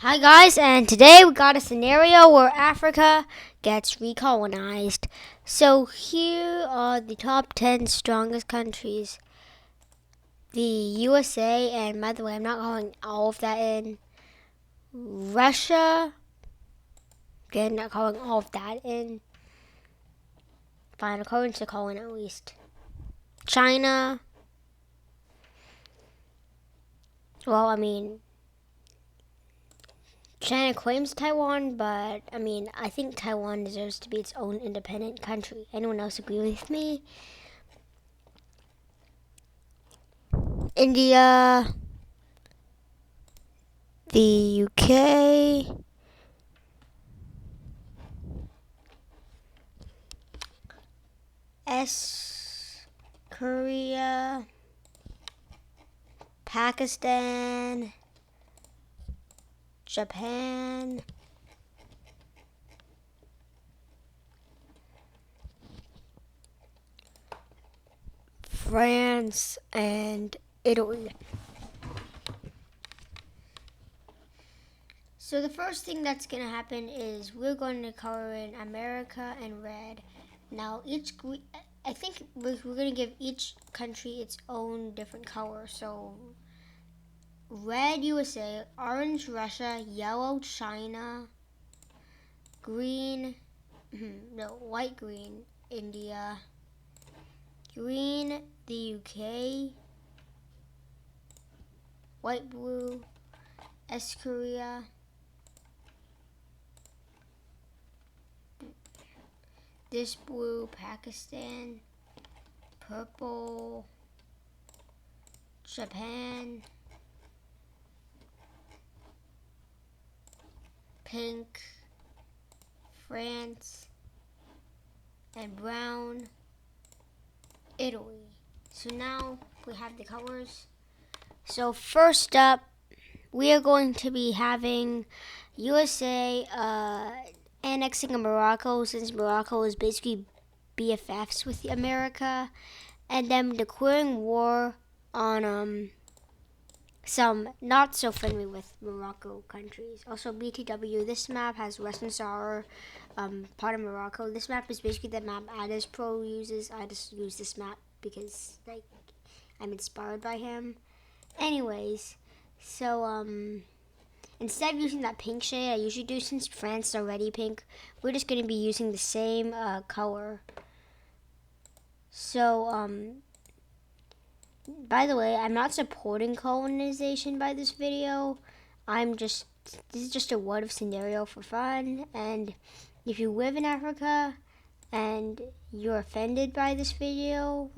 Hi guys, and today we got a scenario where Africa gets recolonized. So here are the top 10 strongest countries. The USA, and by the way, I'm not calling all of that in. Russia, again, not calling all of that in. Fine, according to Colin at least. China, well, China claims Taiwan, but I think Taiwan deserves to be its own independent country. Anyone else agree with me? India, the UK, Korea, Pakistan, Japan, France, and Italy. So the first thing that's going to happen is we're going to color in America in red. Now I think we're going to give each country its own different color. So red USA, orange Russia, yellow China, green, white green India, green the UK, white blue Korea, this blue Pakistan, purple Japan, pink France, and brown Italy. So now we have the colors. So first up, we are going to be having USA annexing of Morocco, since Morocco is basically BFFs with America, and them declaring war on some not so friendly with Morocco countries. Also, BTW, this map has Western Sahara, part of Morocco. This map is basically the map Adis Pro uses. I just use this map because I'm inspired by him. Anyways, so instead of using that pink shade I usually do, since France is already pink, we're just going to be using the same color. So by the way, I'm not supporting colonization by this video. This is just a what if scenario for fun. And if you live in Africa and you're offended by this video,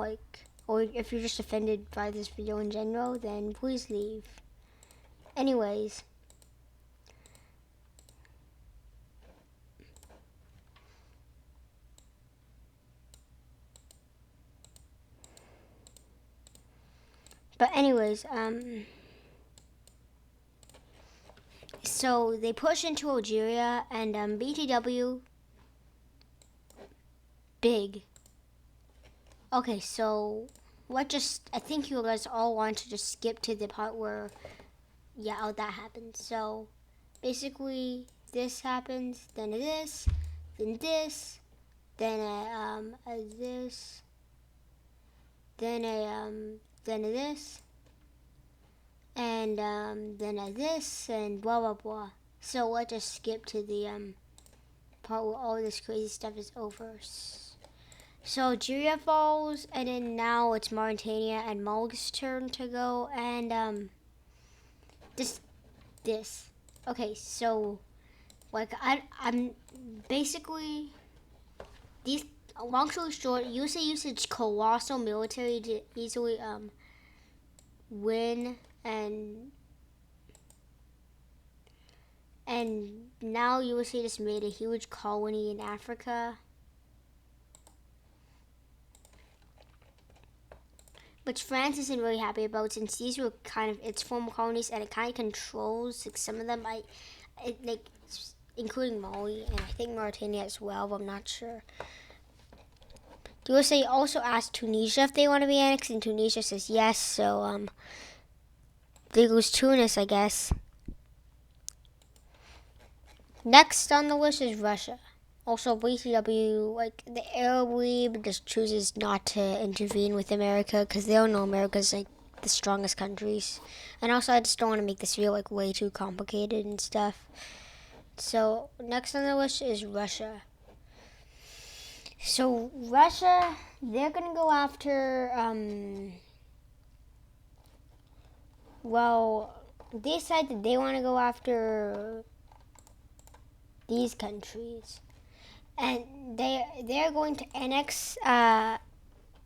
or if you're just offended by this video in general, then please leave. Anyways, so they push into Algeria, and BTW, big. Okay, so I think you guys all want to just skip to the part where, that happens. So basically, this happens, then this, then this, then this, then this, and then this, and blah blah blah. So let's just skip to the part where all this crazy stuff is over. So Algeria falls, and then now it's Mauritania and Mal's turn to go, and this. Okay, so I'm basically these. Long story short, USA usage colossal military to easily win, and now USA just made a huge colony in Africa, which France isn't really happy about, since these were kind of its former colonies, and it kind of controls some of them. Including Mali and I think Mauritania as well, but I'm not sure. The USA also asked Tunisia if they want to be annexed, and Tunisia says yes. So they lose Tunis, I guess. Next on the list is Russia. Also, BCW, like the Arab League, just chooses not to intervene with America because they don't know America's like the strongest countries. And also, I just don't want to make this feel like way too complicated and stuff. So next on the list is Russia. So Russia, they're gonna go after. Well, they decided that they want to go after these countries, and they're going to annex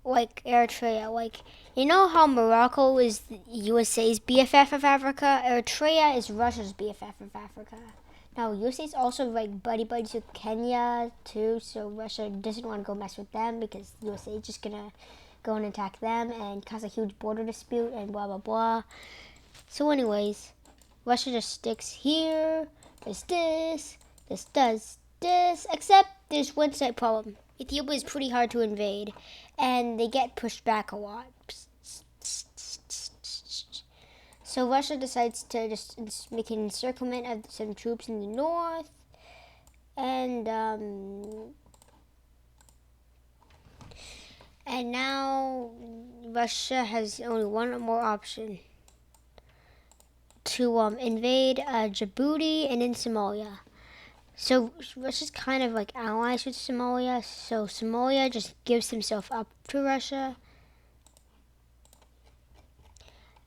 like Eritrea. Like, you know how Morocco is the USA's BFF of Africa? Eritrea is Russia's BFF of Africa. Now, USA is also like buddy buddies with Kenya too, so Russia doesn't want to go mess with them because USA is just gonna go and attack them and cause a huge border dispute and blah blah blah. So, anyways, Russia just sticks here, does this does this, except there's one slight problem. Ethiopia is pretty hard to invade, and they get pushed back a lot. So Russia decides to just make an encirclement of some troops in the north, and now Russia has only one more option to invade Djibouti and in Somalia. So Russia's kind of like allies with Somalia, so Somalia just gives himself up to Russia.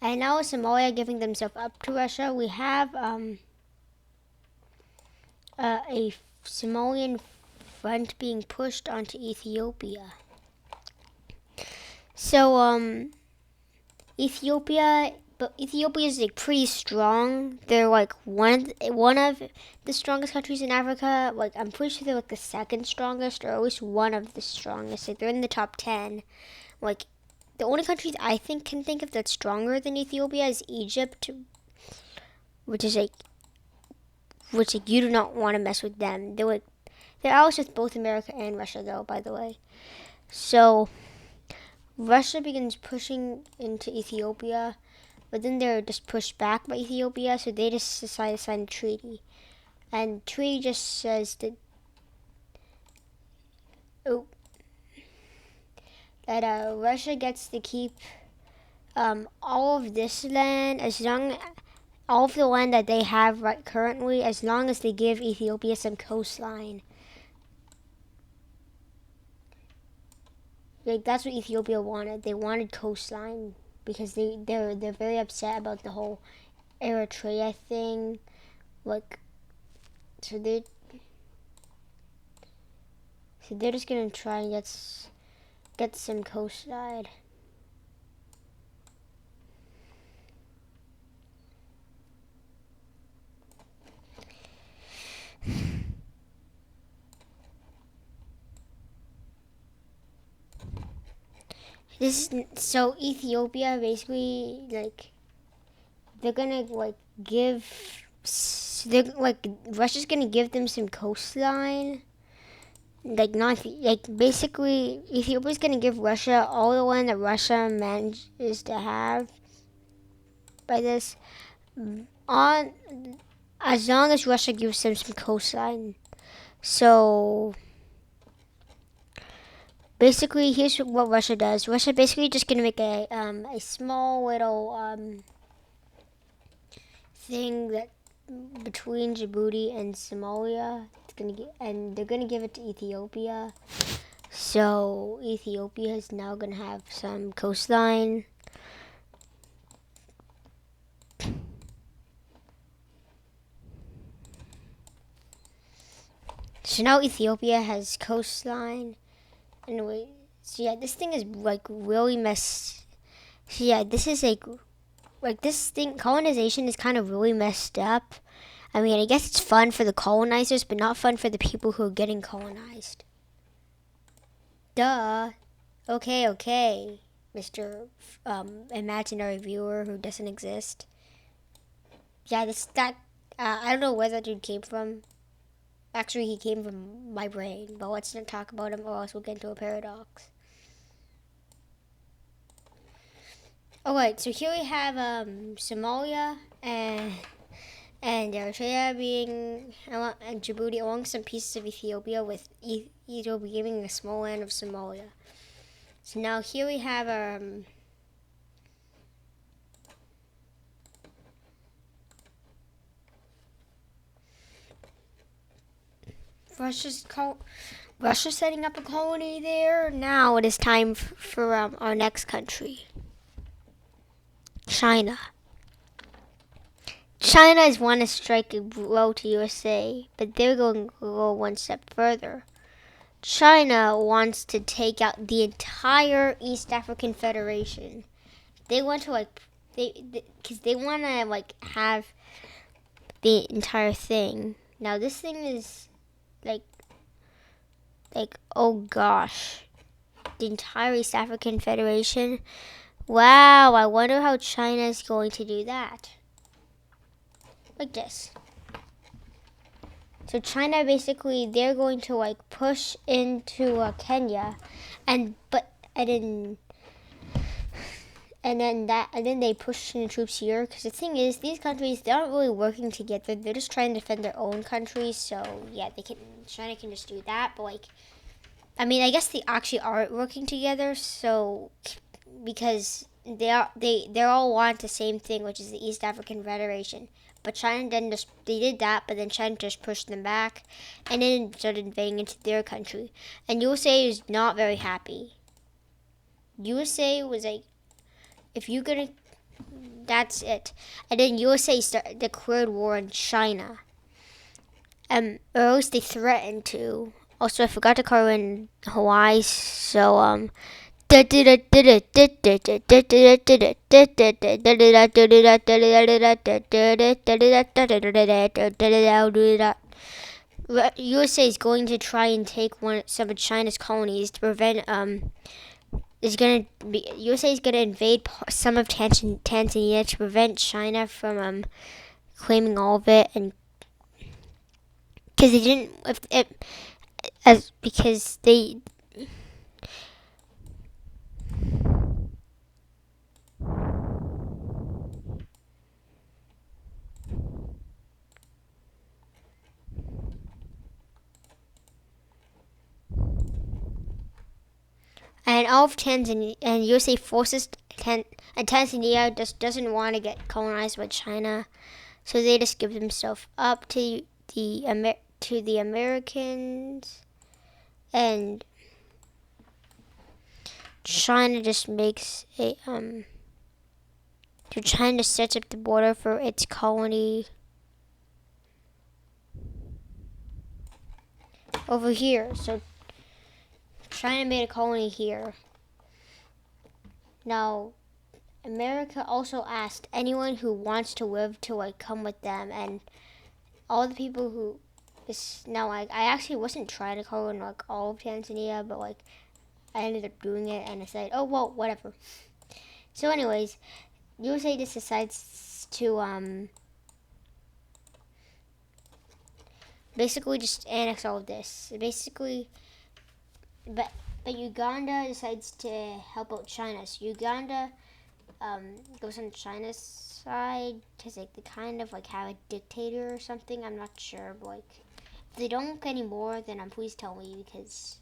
And now with Somalia giving themselves up to Russia, we have a Somalian front being pushed onto Ethiopia. So Ethiopia is like pretty strong. They're like one of the strongest countries in Africa. Like, I'm pretty sure they're like the second strongest, or at least one of the strongest. Like, they're in the top 10. Like, the only countries I can think of that's stronger than Ethiopia is Egypt, which you do not want to mess with them. They're allies with both America and Russia, though, by the way. So Russia begins pushing into Ethiopia, but then they're just pushed back by Ethiopia, so they just decide to sign a treaty. And the treaty just says that Russia gets to keep all of this land, all of the land that they have right currently, as long as they give Ethiopia some coastline. Like, that's what Ethiopia wanted. They wanted coastline because they're very upset about the whole Eritrea thing. Like, so they're just gonna try and get some coastline. So Ethiopia basically, like, they're gonna Russia's gonna give them some coastline. Basically Ethiopia's gonna give Russia all the land that Russia manages to have by this, on as long as Russia gives them some coastline. So basically, here's what Russia does. Russia basically just gonna make a small little thing that between Djibouti and Somalia. And they're gonna give it to Ethiopia. So Ethiopia is now gonna have some coastline. So now Ethiopia has coastline. Anyway, so yeah, this thing is like really messed. So yeah, this is like this thing. Colonization is kind of really messed up. I mean, I guess it's fun for the colonizers, but not fun for the people who are getting colonized. Duh. Okay, Mr. Imaginary viewer who doesn't exist. Yeah, I don't know where that dude came from. Actually, he came from my brain, but let's not talk about him or else we'll get into a paradox. Alright, so here we have Somalia, and and Eritrea being and Djibouti along some pieces of Ethiopia, with Ethiopia giving a small land of Somalia. So now here we have Russia setting up a colony there. Now it is time for our next country, China. China is want to strike a blow to USA, but they're going to go one step further. China wants to take out the entire East African Federation. They want to because they want to have the entire thing. Now this thing is like oh gosh, the entire East African Federation. Wow, I wonder how China is going to do that. Like this. So China basically they're going to push into Kenya, and then they push in the troops here. Because the thing is, these countries they aren't really working together. They're just trying to defend their own countries. So yeah, China can just do that. But I guess they actually aren't working together. So because they all want the same thing, which is the East African Federation. But China they did that, but then China just pushed them back, and then started invading into their country. And USA is not very happy. USA was if you're gonna, that's it. And then USA declared war on China. Or else they threatened to. Also, I forgot to call in Hawaii, so USA is going to try and take some of China's colonies to prevent USA is gonna invade some of Tanzania to prevent China from claiming all of it, and because they didn't because they and all of Tanzania and USA forces and Tanzania just doesn't want to get colonized by China, so they just give themselves up to the Americans, and China just makes so China sets up the border for its colony over here. So China made a colony here. Now, America also asked anyone who wants to live to come with them, and all the people who now I actually wasn't trying to colonize all of Tanzania, but I ended up doing it, and I said, oh well, whatever. So anyways, USA just decides to basically just annex all of this. Basically, but Uganda decides to help out China. So Uganda goes on China's side because they kind of have a dictator or something. I'm not sure, but if they don't anymore, then please tell me, because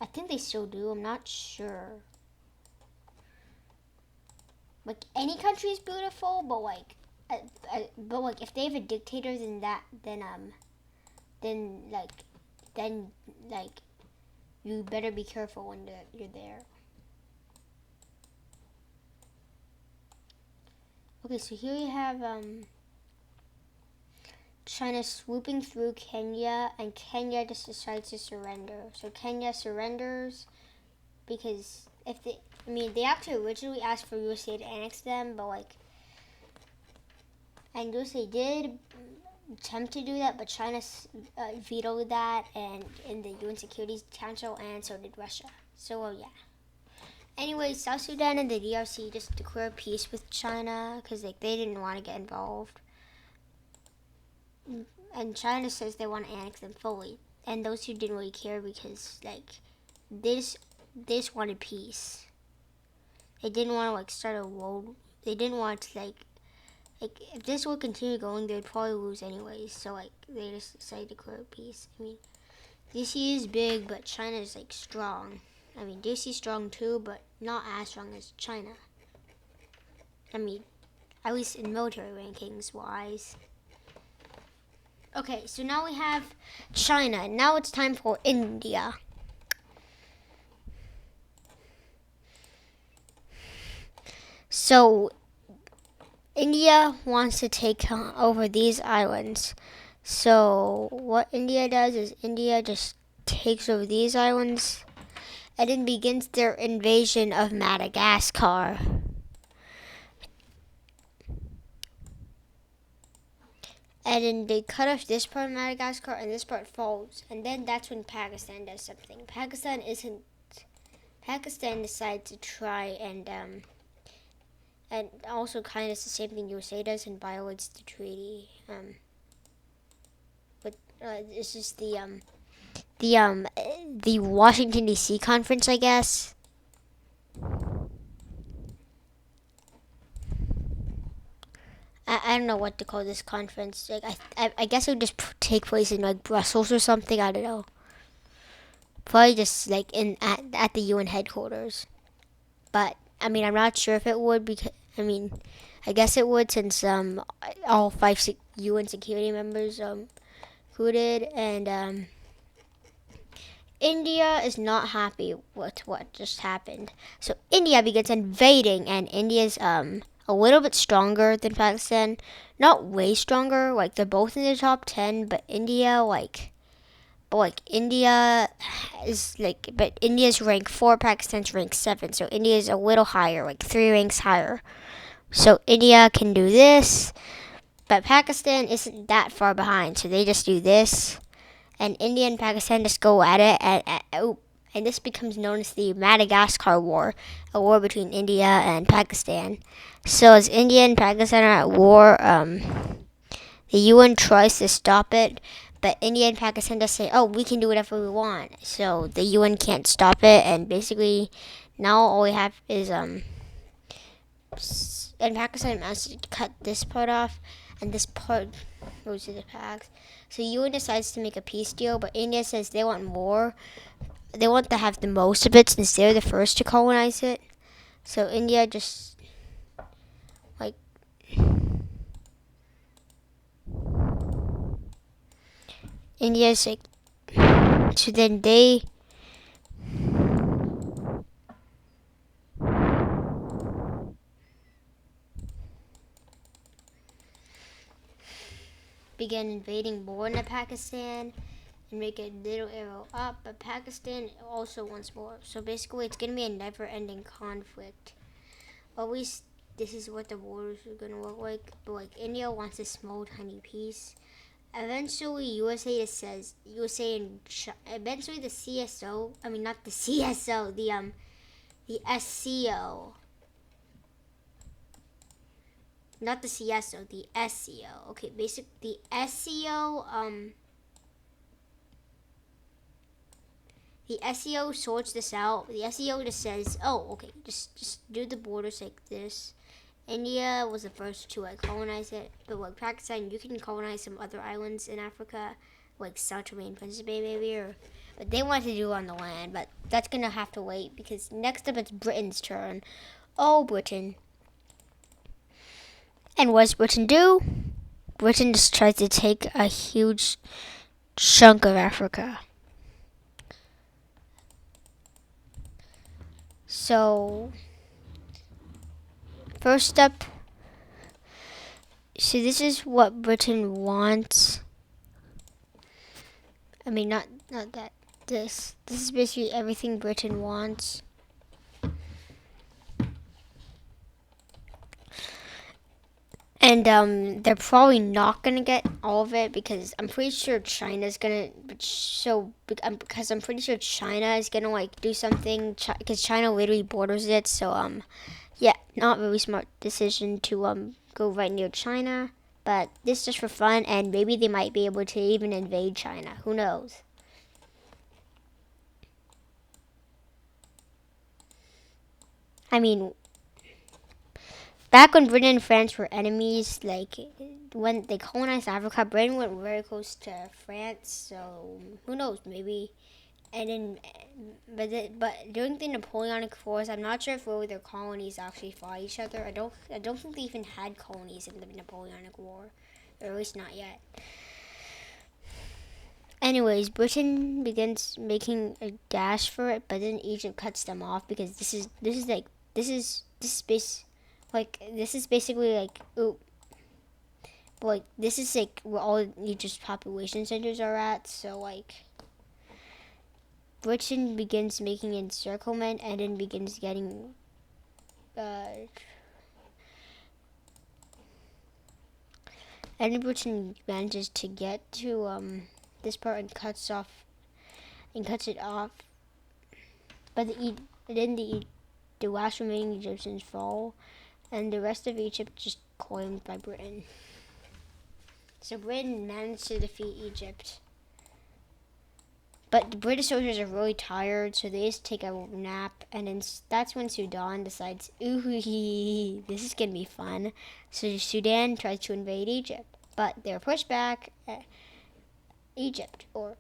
I think they still do. I'm not sure. Any country is beautiful, but if they have a dictator, then you better be careful when you're there. Okay, so here you have China swooping through Kenya, and Kenya just decides to surrender. So Kenya surrenders because they actually originally asked for USA to annex them, but and USA did attempt to do that, but China vetoed that, and in the UN Security Council, and so did Russia. So yeah. Anyway, South Sudan and the DRC just declared peace with China because they didn't want to get involved, and China says they want to annex them fully, and those who didn't really care because they just wanted peace. They didn't want to like start a world. They didn't want to like if this would continue going, they'd probably lose anyways. So like they just decided to declare peace. I mean, DC is big, but China is like strong. I mean, DC is strong too, but not as strong as China. I mean, at least in military rankings wise. Okay, so now we have China, and now it's time for India. So India wants to take over these islands. So what India does is India just takes over these islands and then begins their invasion of Madagascar. And then they cut off this part of Madagascar and this part falls. And then that's when Pakistan does something. Pakistan decides to try and also kind of the same thing USA does and violates the treaty. But this is the Washington D.C. conference, I guess. I don't know what to call this conference. Like I guess it would just take place in like Brussels or something. I don't know. Probably just like at the UN headquarters. But I mean, I'm not sure if it would because I guess it would since all five UN security members included and India is not happy with what just happened. So India begins invading, and India's a little bit stronger than Pakistan. Not way stronger. Like they're both in the top 10, but India India's rank 4, Pakistan's rank 7. So India's a little higher, like 3 ranks higher. So India can do this, but Pakistan isn't that far behind. So they just do this. And India and Pakistan just go at it, and this becomes known as the Madagascar War, a war between India and Pakistan. So as India and Pakistan are at war, the UN tries to stop it, but India and Pakistan just say, "Oh, we can do whatever we want." So the UN can't stop it, and basically now all we have is and Pakistan managed to cut this part off, and this part goes to the Pacs. So UN decides to make a peace deal, but India says they want more. They want to have the most of it since they're the first to colonize it. So India just India's like, so then they began invading more into Pakistan and make a little arrow up, but Pakistan also wants more. So basically, it's going to be a never-ending conflict. Always, this is what the borders are going to look like. But like India wants a small, tiny piece. Eventually, USA says eventually the CSO. I mean, not the CSO. The SCO. Not the CSO, the SCO. Okay, the SCO, the SEO sorts this out. The SEO just says, oh, okay, just do the borders like this. India was the first to like colonize it, but like Pakistan, you can colonize some other islands in Africa, like Sao Tome and Principe maybe, but they want to do it on the land, but that's gonna have to wait because next up it's Britain's turn. Oh, Britain. And what does Britain do? Britain just tries to take a huge chunk of Africa. So, first up, so this is what Britain wants. I mean, not that. This is basically everything Britain wants. And they're probably not gonna get all of it because I'm pretty sure China's gonna. Because I'm pretty sure China is gonna like do something because China literally borders it. So yeah, not really smart decision to go right near China. But this is just for fun, and maybe they might be able to even invade China. Who knows? I mean, back when Britain and France were enemies, like when they colonized Africa, Britain went very close to France. So who knows? Maybe. And then, but during the Napoleonic Wars, I'm not sure if all their colonies actually fought each other. I don't think they even had colonies in the Napoleonic War, or at least not yet. Anyways, Britain begins making a dash for it, but then Egypt cuts them off because this is basically like this is like where all Egypt's population centers are at. So like Britain begins making encirclement and then begins getting and Britain manages to get to this part and cuts it off. But the last remaining Egyptians fall, and the rest of Egypt just claimed by Britain. So Britain managed to defeat Egypt. But the British soldiers are really tired, so they just take a nap, and then that's when Sudan decides, ooh, this is gonna be fun. So Sudan tries to invade Egypt, but they're pushed back at but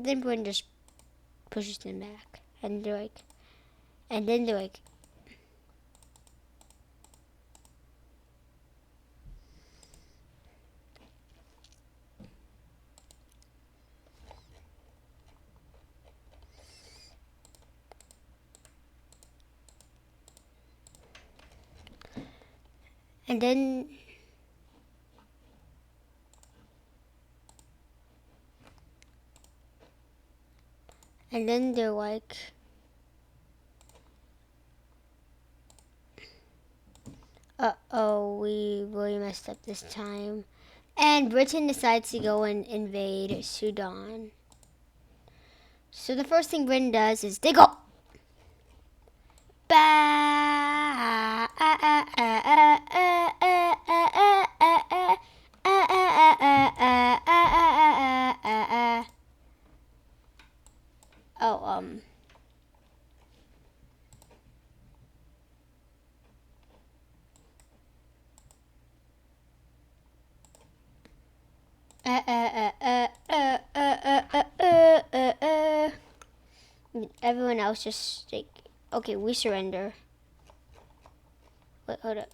then Britain just pushes them back, and they're like, and then they're like, and then they're like, uh-oh, we really messed up this time. And Britain decides to go and invade Sudan. So the first thing Britain does is they go. Oh, everyone else just like, okay, we surrender. Wait, hold up.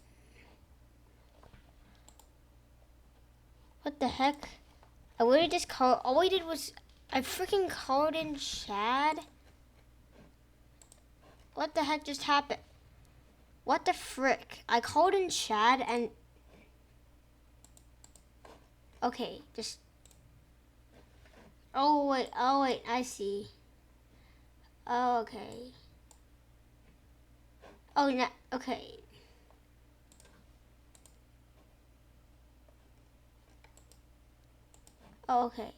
What the heck? I literally just called. All I did was I freaking called in Chad. What the heck just happened? What the frick? I called in Chad and okay, just. Oh wait, I see. Oh, okay. Oh, no, okay. Oh, okay.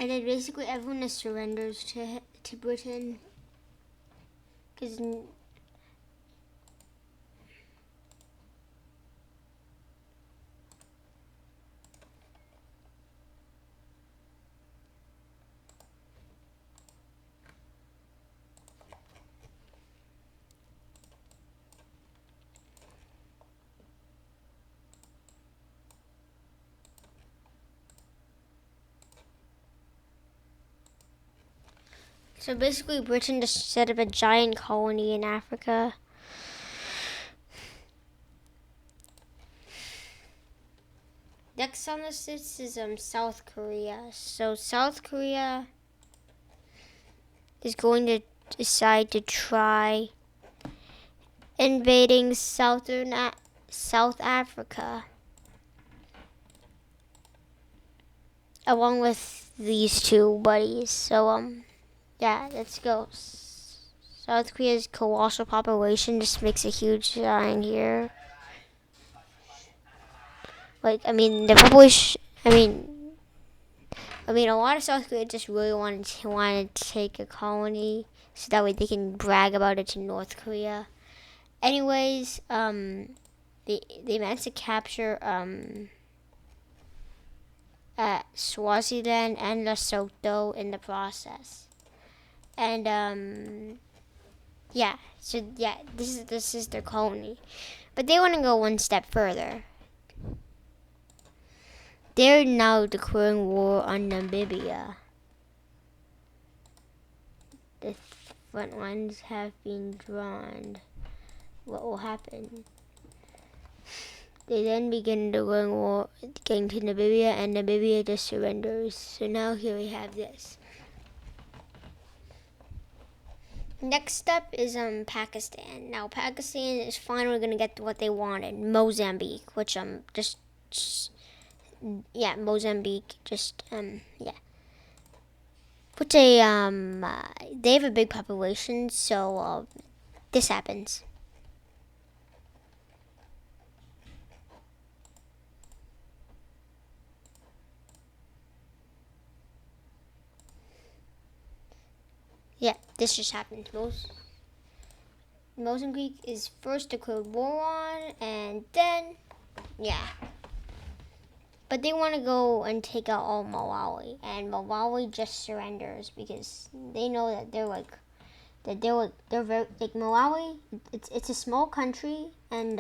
And then basically everyone just surrenders to Britain. Because so basically Britain just set up a giant colony in Africa. Next on this list is South Korea. So South Korea is going to decide to try invading South Africa, along with these two buddies. So Yeah, let's go. South Korea's colossal population just makes a huge sign here. Like, I mean, the population. I mean, a lot of South Korea just really wanted to take a colony, so that way they can brag about it to North Korea. Anyways, they managed to capture Swaziland and Lesotho in the process, and yeah. So yeah, this is their colony, but they want to go one step further. They're now declaring war on Namibia. The front lines have been drawn. What will happen? They then begin declaring war getting to Namibia, and Namibia just surrenders. So now here we have this. Next step is Pakistan. Now Pakistan is finally gonna get what they wanted. Mozambique, which Mozambique yeah. Which they have a big population, so this happens. Yeah, this just happened. Mozambique is first declared war on, and then, yeah. But they want to go and take out all Malawi, and Malawi just surrenders because they know that they're very like Malawi. It's a small country, and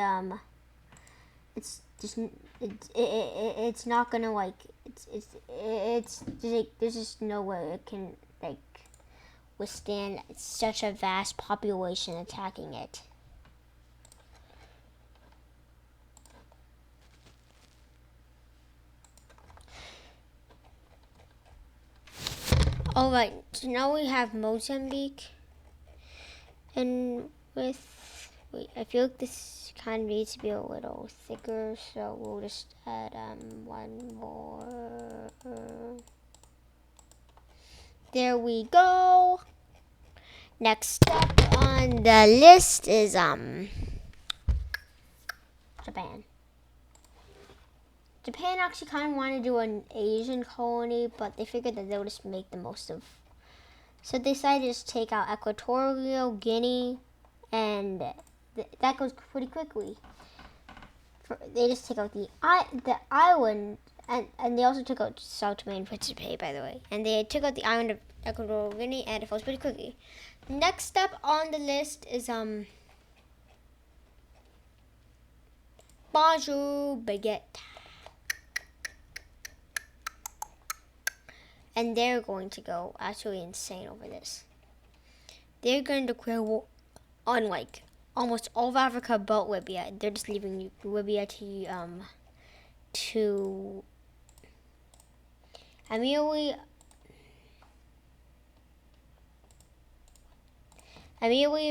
it's just it's not gonna like it's just, like, there's just no way it can like withstand such a vast population attacking it. Alright, so now we have Mozambique. And wait, I feel like this kind of needs to be a little thicker, so we'll just add one more. There we go. Next up on the list is Japan. Japan actually kind of wanted to do an Asian colony, but they figured that they would just make the most of. So they decided to just take out Equatorial Guinea, and that goes pretty quickly. They just take out the island, and they also took out Sao Tome and Principe, by the way. And they took out the island of Equatorial Guinea, and it falls pretty quickly. Next up on the list is Bonjour Baguette. And they're going to go absolutely insane over this. They're going to declare war on like almost all of Africa but Libya. They're just leaving Libya to immediately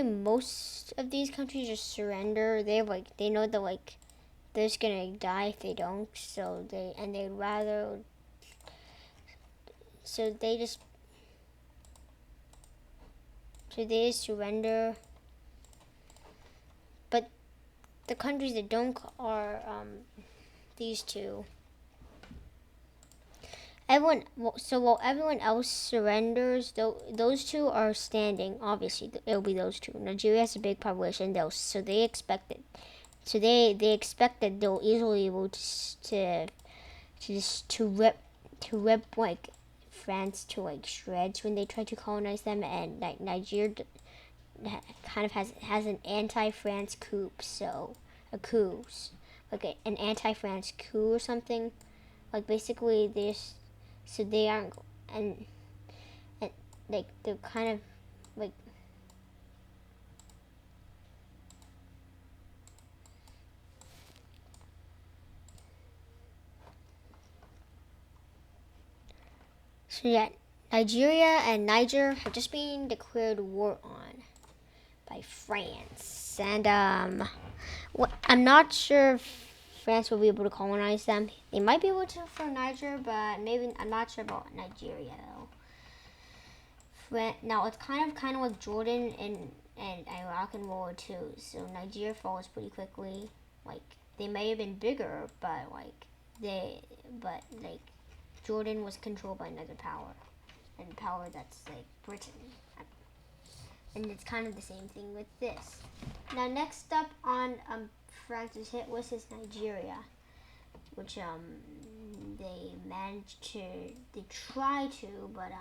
most of these countries just surrender. They know that like they're just gonna die if they don't. So they'd rather. So they just surrender. But the countries that don't are these two. While everyone else surrenders, those two are standing. Obviously, it'll be those two. Nigeria has a big population, so they expect it. So they expect that they'll easily able to rip like France to like shreds when they try to colonize them, and like Nigeria kind of has an anti-France coup, like an anti-France coup or something. Like basically they aren't and like they're kind of like so yeah, Nigeria and Niger have just been declared war on by France, and I'm not sure if France will be able to colonize them. They might be able to for Niger, but maybe I'm not sure about Nigeria though. Now it's kind of like Jordan and Iraq in World War II. So Nigeria falls pretty quickly. Like they may have been bigger, but like Jordan was controlled by another power, and power that's like Britain. And it's kind of the same thing with this. Now next up on France's hit list is Nigeria, which they try to, but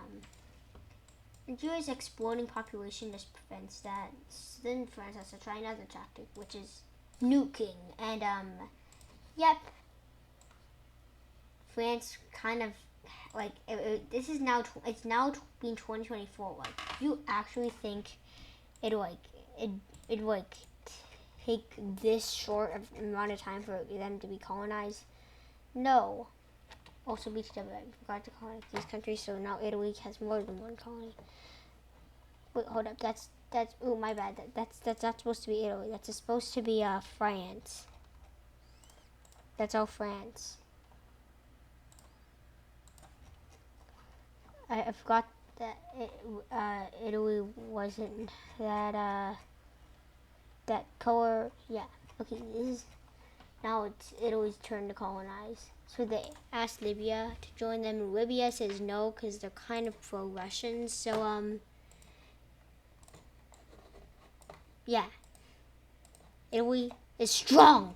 Nigeria's exploding population just prevents that. So then France has to try another tactic, which is nuking, and yep, France kind of like this is now it's now being 2024. Like, you actually think it take this short of amount of time for them to be colonized? No. Also, BTW, I forgot to colonize these countries, so now Italy has more than one colony. Wait, hold up. That's. Oh, my bad. That's not supposed to be Italy. That's supposed to be France. That's all France. I forgot that Italy wasn't that color. Yeah. Okay. This is now it's Italy's turn to colonize. So they asked Libya to join them. Libya says no because they're kind of pro-Russian. So yeah, Italy is strong,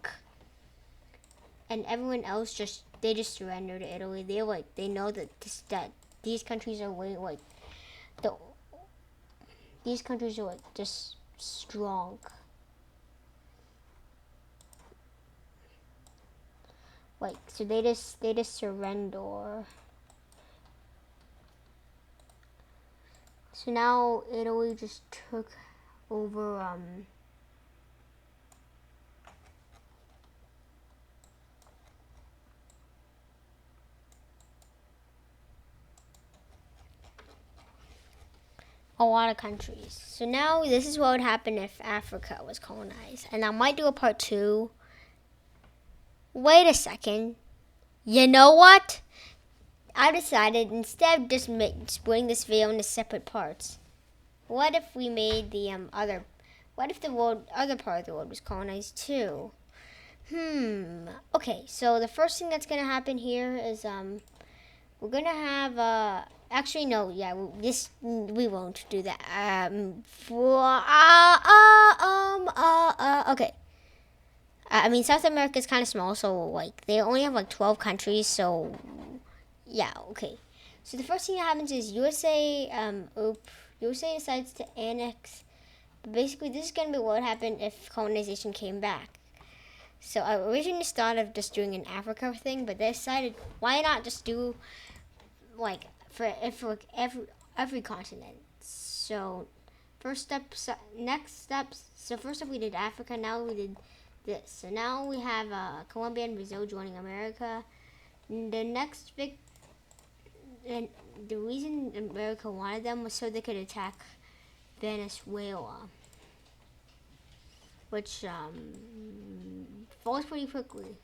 and everyone else just surrender to Italy. They know that these countries are these countries are just strong. So they just surrender. So now Italy just took over a lot of countries. So now this is what would happen if Africa was colonized. And I might do a part 2. Wait a second. You know what? I decided instead of just splitting this video into separate parts, what if we made the what if the other part of the world was colonized too? Okay, so the first thing that's gonna happen here is we're gonna have actually no, yeah, we won't do that. Okay. I mean, South America is kind of small, so like they only have like 12 countries, so yeah, okay. So the first thing that happens is USA decides to annex. But basically, this is gonna be what would happen if colonization came back. So I originally thought of just doing an Africa thing, but they decided why not just do like for every continent. So next steps. So first up we did Africa. Now we did this. So now we have Colombia and Brazil joining America. The next big, and the reason America wanted them was so they could attack Venezuela, which falls pretty quickly.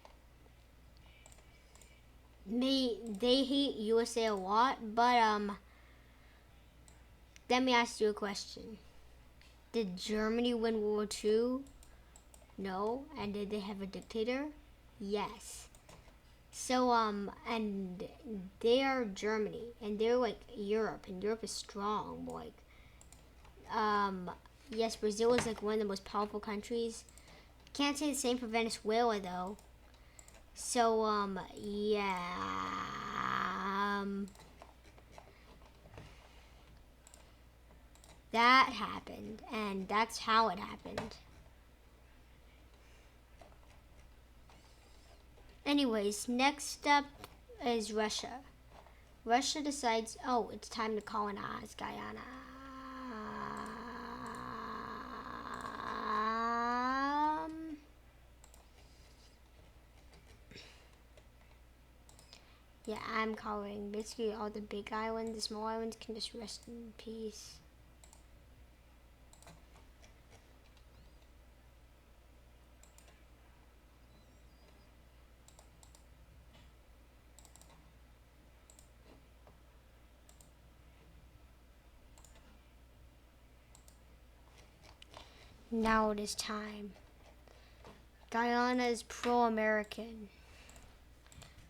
They hate USA a lot, but let me ask you a question. Did Germany win World War II? No. And did they have a dictator? Yes. So and they are Germany, and they're like Europe, and Europe is strong. Like yes, Brazil is like one of the most powerful countries. Can't say the same for Venezuela though. So yeah. That happened, and that's how it happened. Anyways, next up is Russia. Russia decides, oh, it's time to colonize Guyana. Yeah, I'm coloring. Basically, all the big islands, the small islands can just rest in peace. Now it is time. Guyana is pro-American.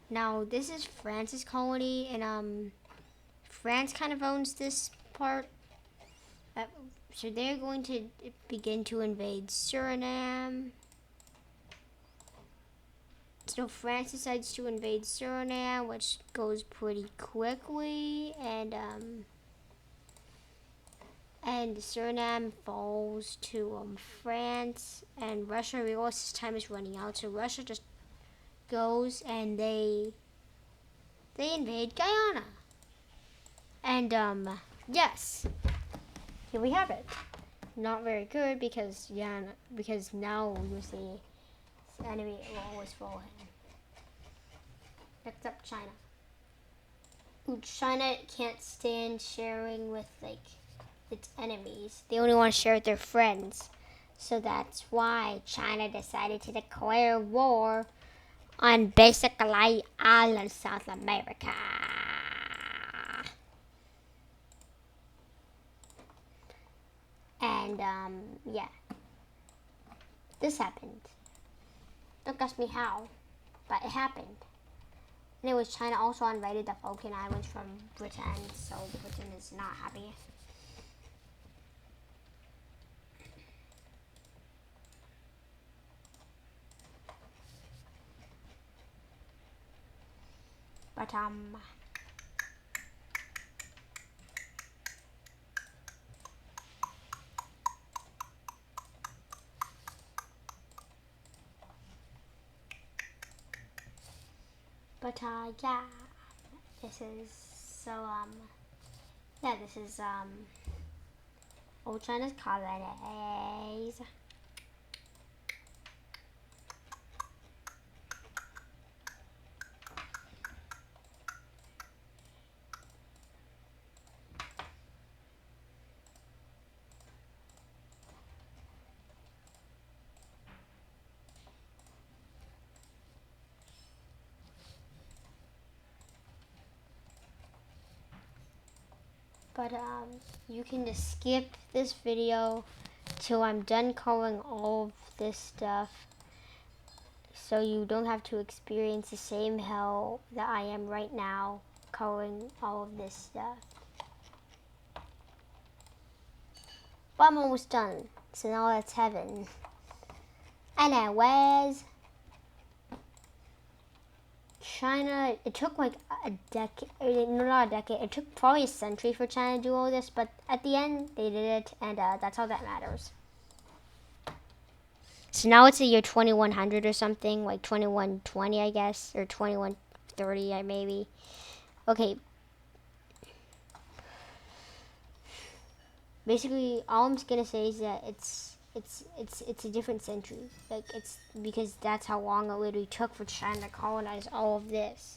Now this is France's colony, and France kind of owns this part. So they're going to begin to invade Suriname. So France decides to invade Suriname, which goes pretty quickly, and Suriname falls to France, and Russia realizes time is running out, so Russia just goes and they invade Guyana. And yes, here we have it. Not very good because now you see the enemy will always follow him. Except China. China can't stand sharing with its enemies. They only want to share with their friends. So that's why China decided to declare war on basically all of South America. And yeah. This happened. Don't ask me how, but it happened. Anyways, China also invaded the Falkland Islands from Britain, so Britain is not happy. But yeah, this is so yeah, this is old China's colonies. But you can just skip this video till I'm done covering all of this stuff, so you don't have to experience the same hell that I am right now covering all of this stuff. But I'm almost done, so now that's heaven. Anyways, China, it took like a decade, no, not a decade, it took probably a century for China to do all this, but at the end, they did it, and that's all that matters. So now it's the year 2100 or something, like 2120, I guess, or 2130, maybe. Okay. Basically, all I'm gonna say is that it's a different century. Like, it's because that's how long it literally took for China to colonize all of this.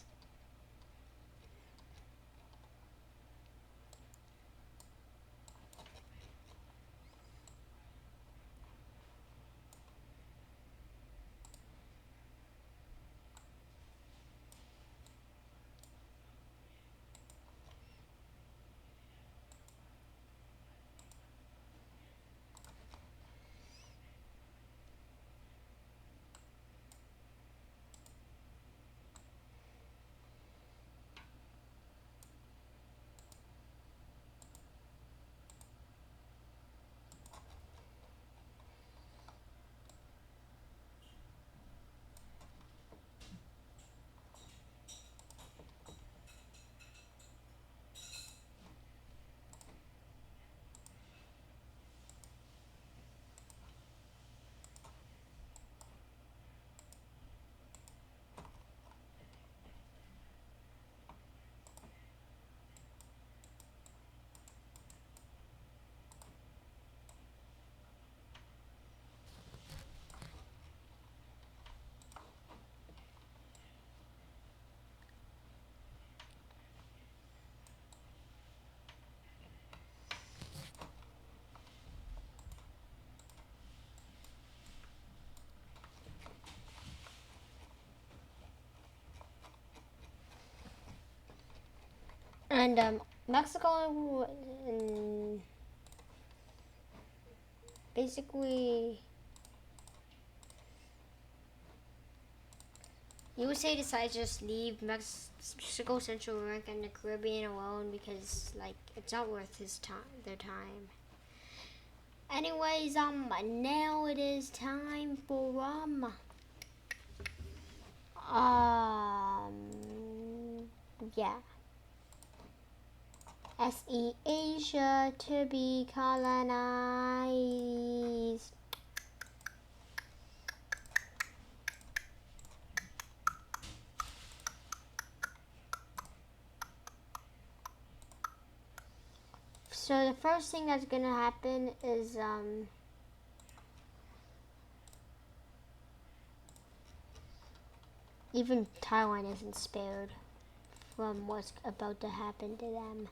Mexico, basically, USA decides to just leave Mexico, Central America, and the Caribbean alone because, like, it's not worth their time. Anyways, now it is time for, yeah. SE Asia to be colonized. So the first thing that's gonna happen is even Taiwan isn't spared from what's about to happen to them.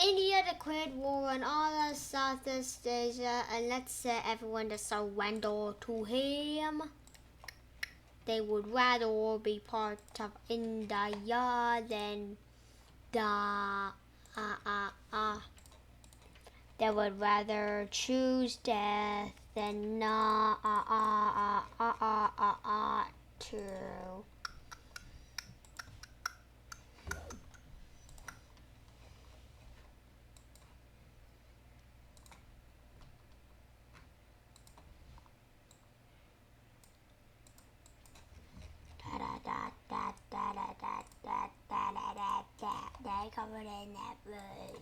India declared war on all of Southeast Asia and let's say everyone to surrender to him. They would rather be part of India than They would rather choose death than not to. They covered in that blood.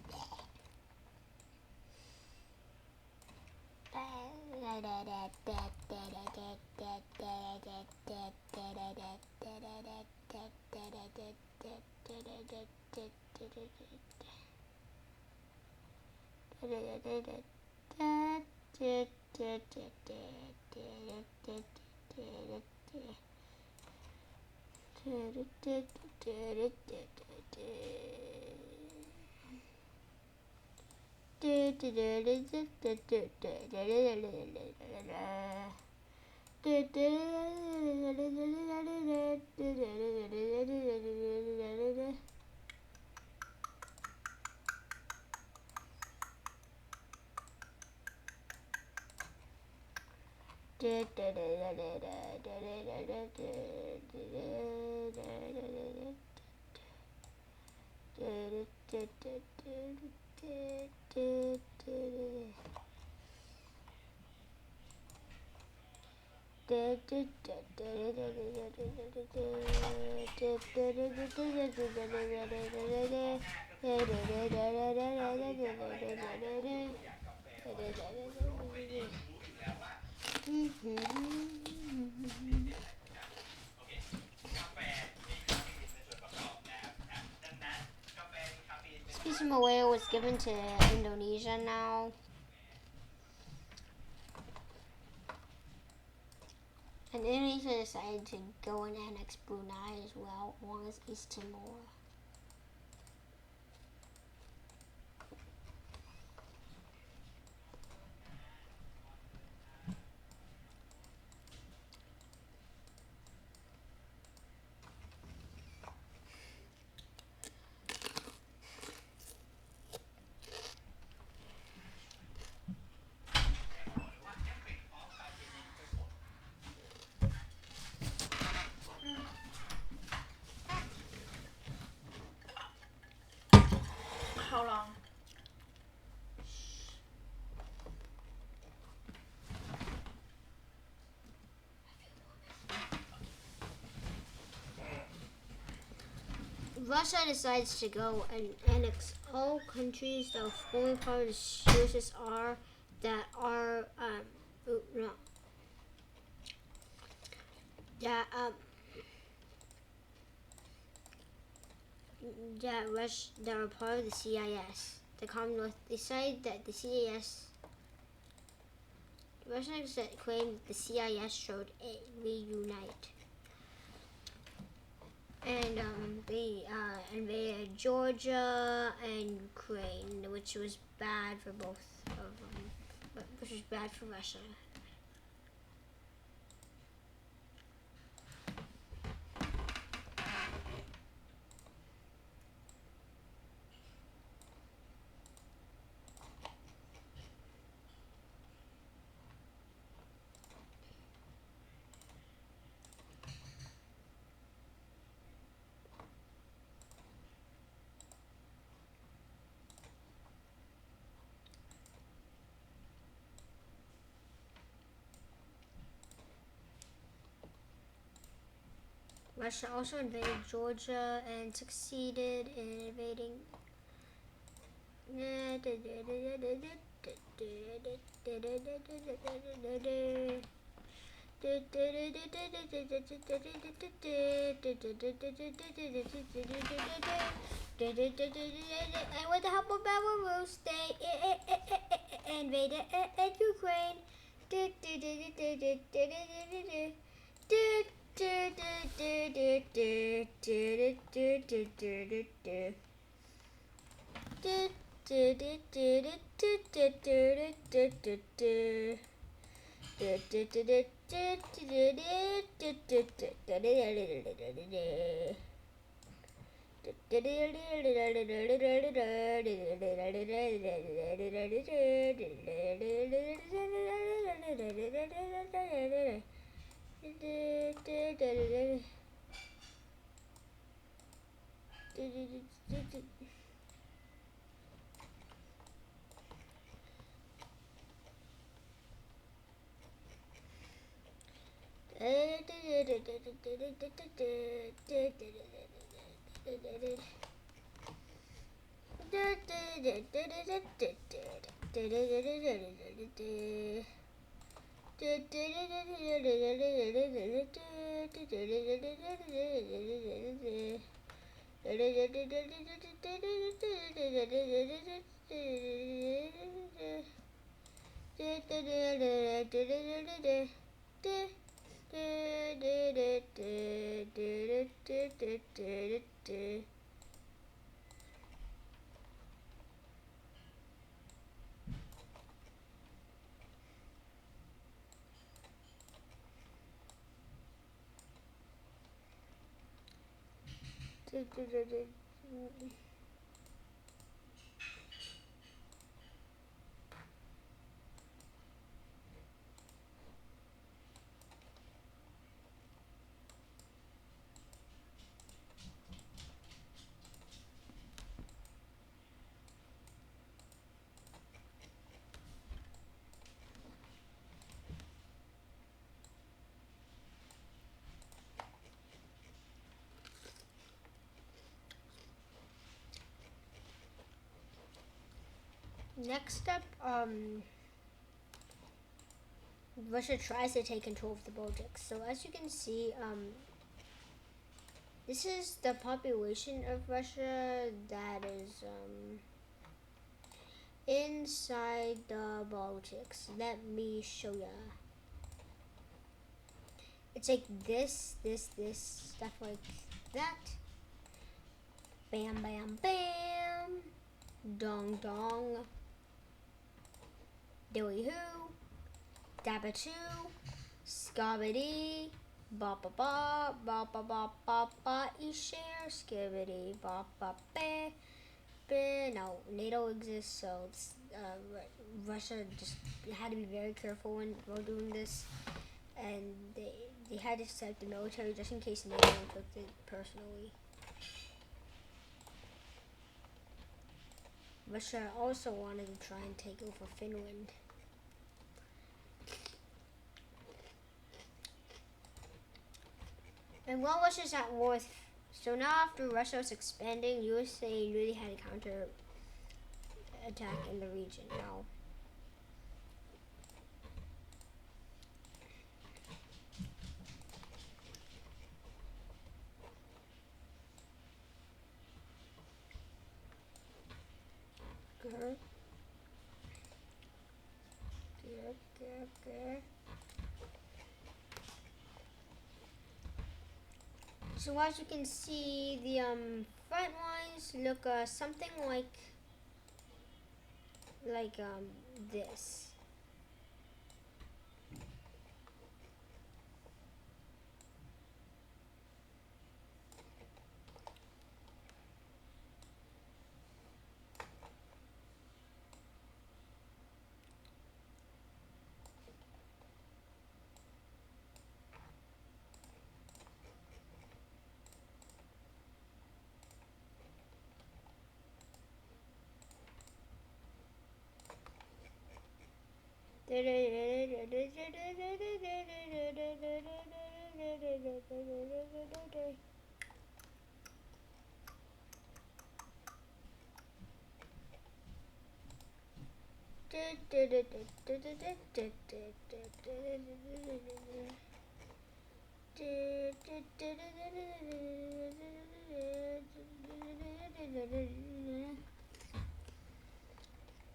This piece of Malaya was given to Indonesia now. And Indonesia decided to go and annex Brunei as well, along with East Timor. How long? Russia decides to go and annex all countries that are forming part of the USSR that are that are part of the CIS. The Commonwealth decided that the CIS. Russians that claimed the CIS should reunite. And they invaded Georgia and Ukraine, which was bad for both of them, which was bad for Russia. Russia also invaded Georgia and succeeded in invading. And with the help of Belarus, they invaded Ukraine. Next up, Russia tries to take control of the Baltics. So as you can see, this is the population of Russia that is inside the Baltics. Let me show ya. It's like this, stuff like that. Bam, bam, bam. Dong, dong. Dilly hoo. Dabba-choo. Scobbity. Ba ba ba ba ba ba ba ba share skibbity ba ba ba. No, NATO exists, so Russia just had to be very careful when doing this, and they had to set the military just in case NATO inflicted personally. Russia also wanted to try and take over Finland. And while Russia's at war, so now after Russia was expanding, USA really had a counter attack in the region now. So as you can see, the front lines look something like this.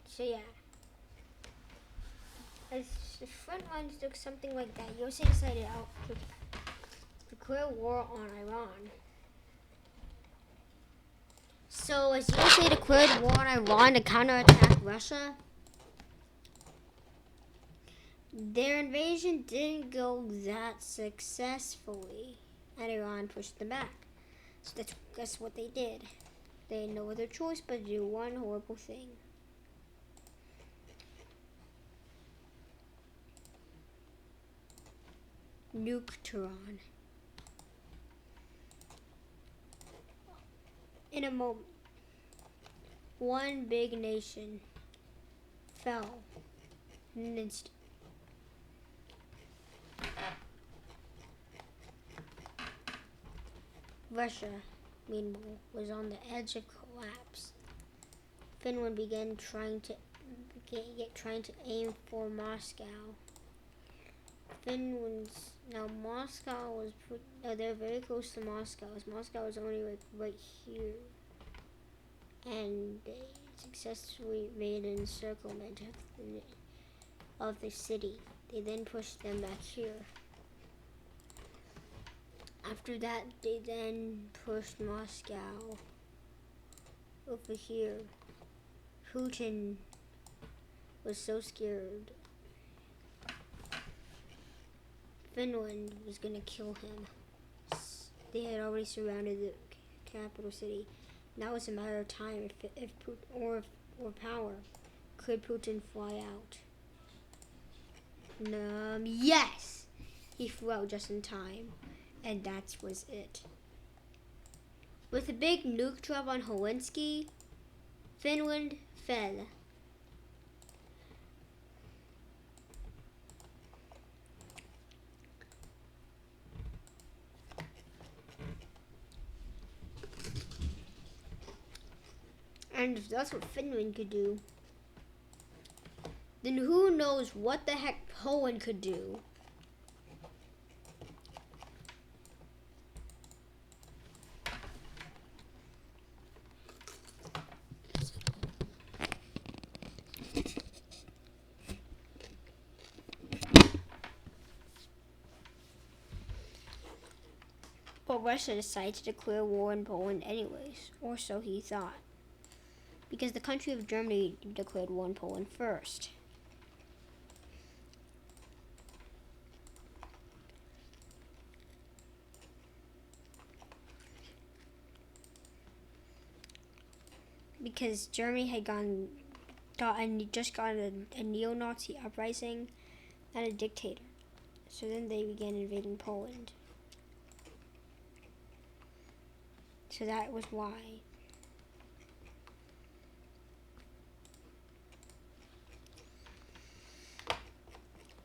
So yeah, as the front lines look something like that, USA decided out to declare war on Iran. So as USA declared war on Iran to counterattack Russia, their invasion didn't go that successfully, and Iran pushed them back. So that's what they did. They had no other choice but to do one horrible thing. Nuke Tehran. In a moment, one big nation fell in an instant. Russia, meanwhile, was on the edge of collapse. Finland began trying to aim for Moscow. They're very close to Moscow. Moscow is only like right here, and they successfully made an encirclement of the city. They then pushed them back here. After that, they then pushed Moscow over here. Putin was so scared. Finland was gonna kill him. They had already surrounded the capital city. Now it's a matter of time if Putin or power. Could Putin fly out? Yes, he flew out just in time, and that was it. With a big nuke drop on Helsinki, Finland fell. And if that's what Finland could do, then who knows what the heck Poland could do. But Russia decided to declare war on Poland anyways, or so he thought. Because the country of Germany declared war on Poland first. Because Germany had just got a neo-Nazi uprising and a dictator. So then they began invading Poland. So that was why.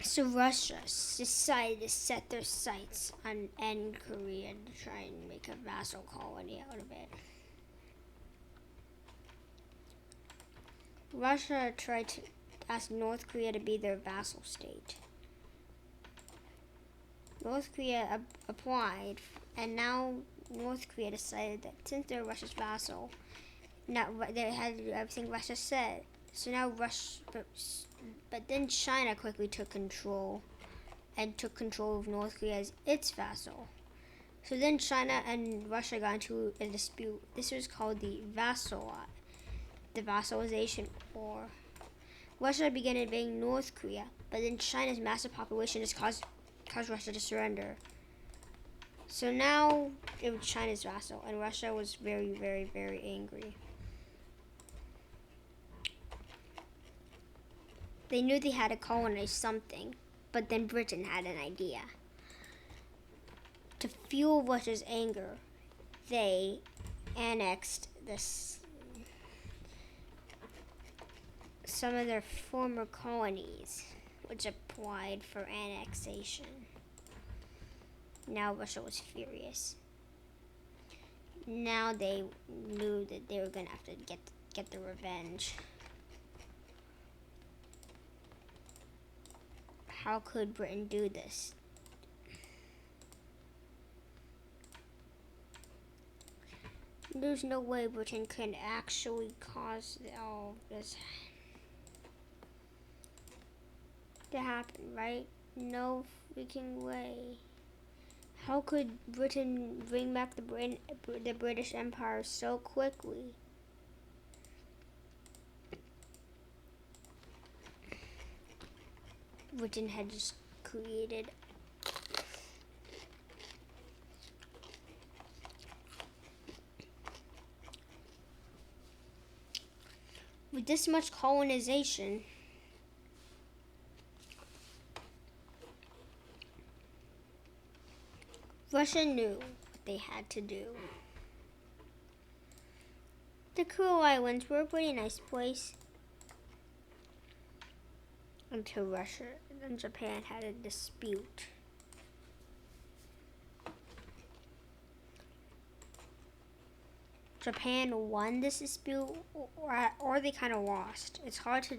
So Russia decided to set their sights on Korea to try and make a vassal colony out of it. Russia tried to ask North Korea to be their vassal state. North Korea applied, and now North Korea decided that since they're Russia's vassal, now they had to do everything Russia said. So now but then China quickly took control of North Korea as its vassal. So then China and Russia got into a dispute. This was called the vassalization war. Russia began invading North Korea, but then China's massive population just caused Russia to surrender. So now it was China's vassal, and Russia was very, very, very angry. They knew they had to colonize something, but then Britain had an idea. To fuel Russia's anger, they annexed some of their former colonies, which applied for annexation. Now Russia was furious. Now they knew that they were gonna have to get the revenge. How could Britain do this? There's no way Britain can actually cause all this to happen, right? No freaking way. How could Britain bring back the British Empire so quickly? Britain had just created with this much colonization. Russia knew what they had to do. The Kuril Islands were a pretty nice place until Russia and Japan had a dispute. Japan won this dispute, or they kind of lost. It's hard to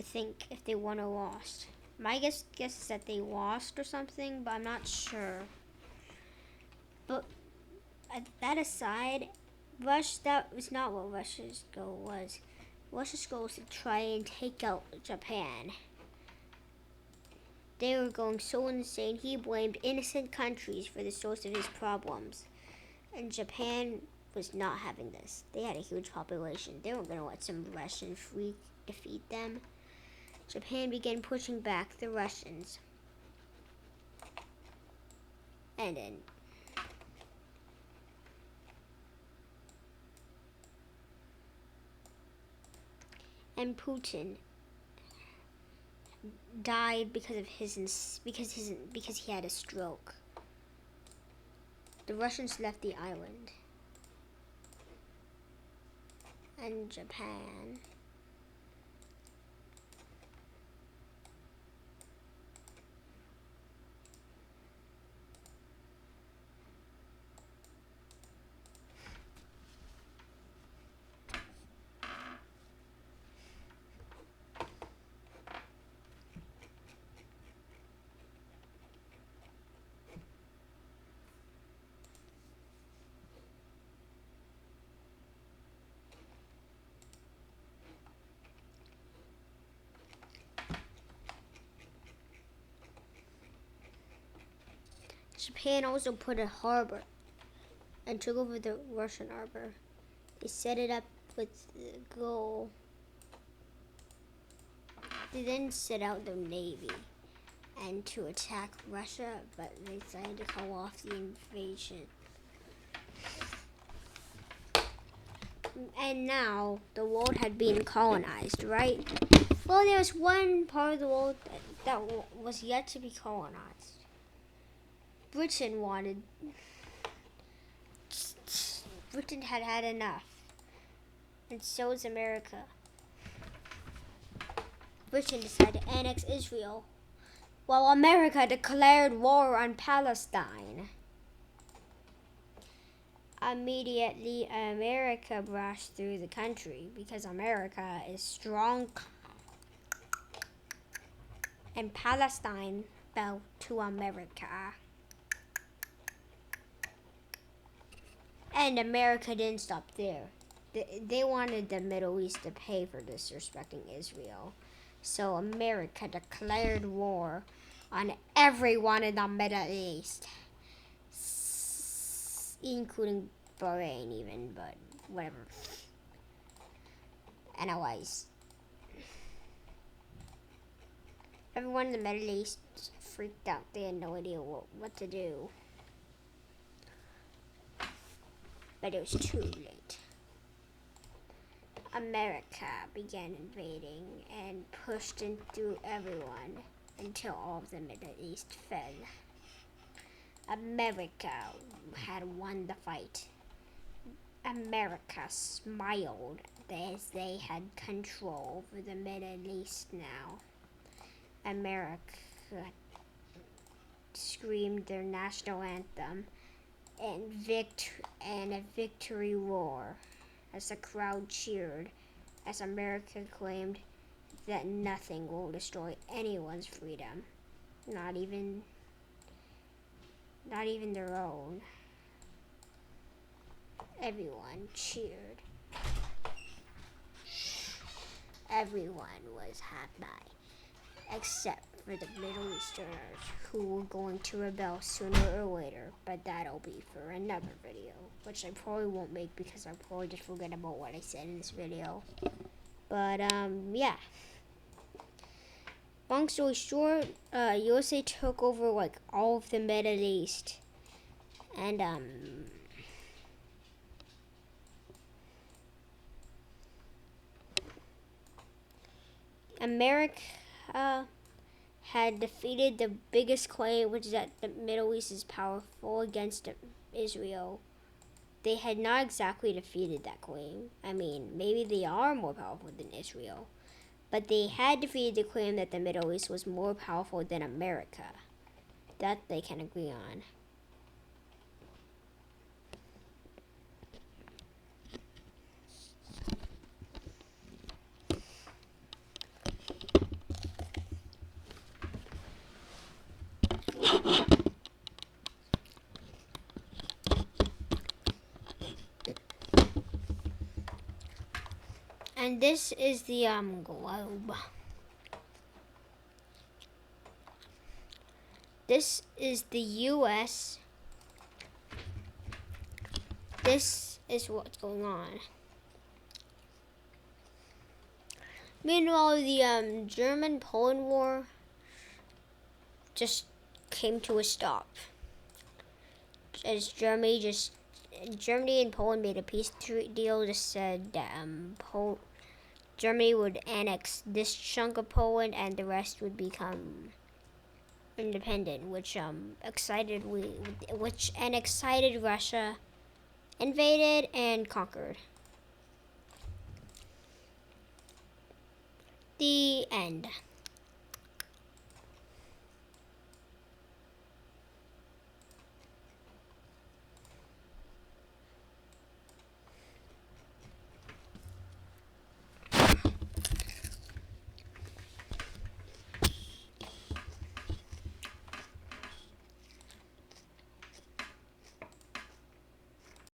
think if they won or lost. My guess is that they lost or something, but I'm not sure. But that aside, that was not what Russia's goal was. Russia's goal was to try and take out Japan. They were going so insane, he blamed innocent countries for the source of his problems. And Japan was not having this. They had a huge population. They weren't going to let some Russian freak defeat them. Japan began pushing back the Russians. And then Putin died because he had a stroke. The Russians left the island. And Japan also put a harbor and took over the Russian harbor. They set it up with the goal. They then set out their navy and to attack Russia, but they decided to call off the invasion. And now the world had been colonized, right? Well, there was one part of the world that was yet to be colonized. Britain had enough, and so was America. Britain decided to annex Israel, while America declared war on Palestine. Immediately, America rushed through the country because America is strong, and Palestine fell to America. And America didn't stop there. They wanted the Middle East to pay for disrespecting Israel. So America declared war on everyone in the Middle East, including Bahrain even, but whatever. Anyways, everyone in the Middle East freaked out. They had no idea what to do. But it was too late. America began invading and pushed in through everyone until all of the Middle East fell. America had won the fight. America smiled as they had control over the Middle East now. America screamed their national anthem and a victory roar as the crowd cheered as America claimed that nothing will destroy anyone's freedom, not even their own. Everyone cheered. Everyone was happy, except for the Middle Easterners who were going to rebel sooner or later, but that'll be for another video, which I probably won't make because I'll probably just forget about what I said in this video. But, yeah. Long story short, USA took over, like, all of the Middle East. And, America had defeated the biggest claim, which is that the Middle East is powerful against Israel. They had not exactly defeated that claim. I mean, maybe they are more powerful than Israel. But they had defeated the claim that the Middle East was more powerful than America. That they can agree on. And this is the globe. This is the US. This is what's going on. Meanwhile, the German-Poland war just came to a stop. As Germany and Poland made a peace deal, just said that Germany would annex this chunk of Poland and the rest would become independent, which excited Russia invaded and conquered. The end.